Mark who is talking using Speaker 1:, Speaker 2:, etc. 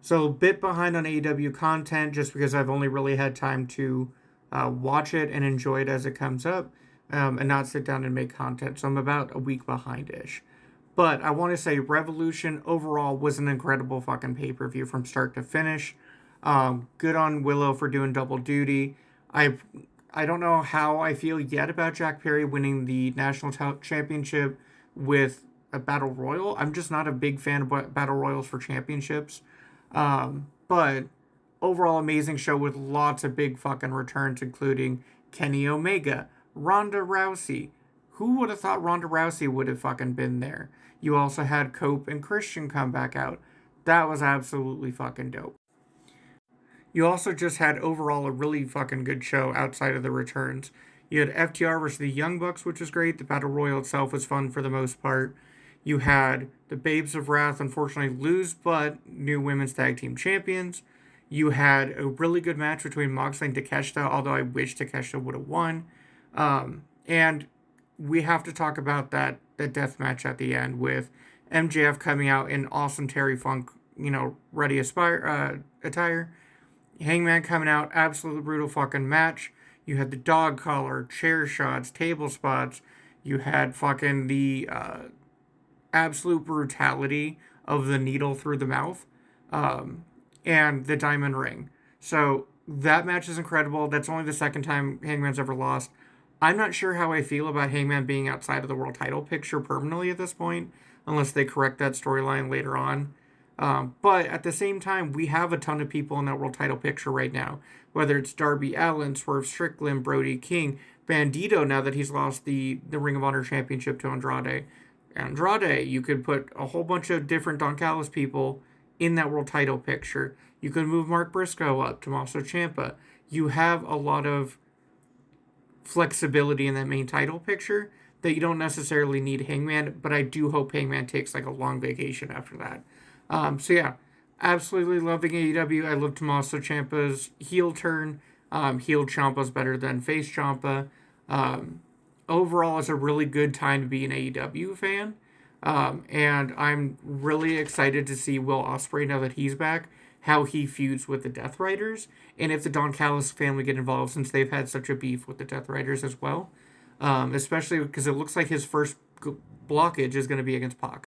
Speaker 1: So a bit behind on AEW content just because I've only really had time to watch it and enjoy it as it comes up, and not sit down and make content. So I'm about a week behind-ish. But I want to say Revolution overall was an incredible fucking pay-per-view from start to finish. Good on Willow for doing double duty. I I don't know how I feel yet about Jack Perry winning the national championship with a battle royal. I'm just not a big fan of battle royals for championships. But overall, amazing show with lots of big fucking returns, including Kenny Omega, Ronda Rousey. Who would have thought Ronda Rousey would have fucking been there? You also had Cope and Christian come back out. That was absolutely fucking dope. You also just had overall a really fucking good show outside of the returns. You had FTR versus the Young Bucks, which was great. The Battle Royal itself was fun for the most part. You had the Babes of Wrath unfortunately lose, but new women's tag team champions. You had a really good match between Moxley and Takeshita, although I wish Takeshita would have won. And we have to talk about that death match at the end with MJF coming out in awesome Terry Funk, ready attire. Hangman coming out, absolutely brutal fucking match. You had the dog collar, chair shots, table spots. You had fucking the absolute brutality of the needle through the mouth, and the diamond ring. So that match is incredible. That's only the second time Hangman's ever lost. I'm not sure how I feel about Hangman being outside of the world title picture permanently at this point, unless they correct that storyline later on. But at the same time, we have a ton of people in that world title picture right now. Whether it's Darby Allin, Swerve Strickland, Brody King, Bandito, now that he's lost the Ring of Honor Championship to Andrade. Andrade, you could put a whole bunch of different Don Callis people in that world title picture. You could move Mark Briscoe up, Tommaso Ciampa. You have a lot of flexibility in that main title picture that you don't necessarily need Hangman, but I do hope Hangman takes like a long vacation after that. So yeah, absolutely loving AEW. I love Tommaso Ciampa's heel turn. Heel Ciampa's better than face Ciampa. Overall, it's a really good time to be an AEW fan. And I'm really excited to see Will Ospreay now that he's back, how he feuds with the Death Riders, and if the Don Callis family get involved since they've had such a beef with the Death Riders as well. Especially because it looks like his first blockage is going to be against Pac.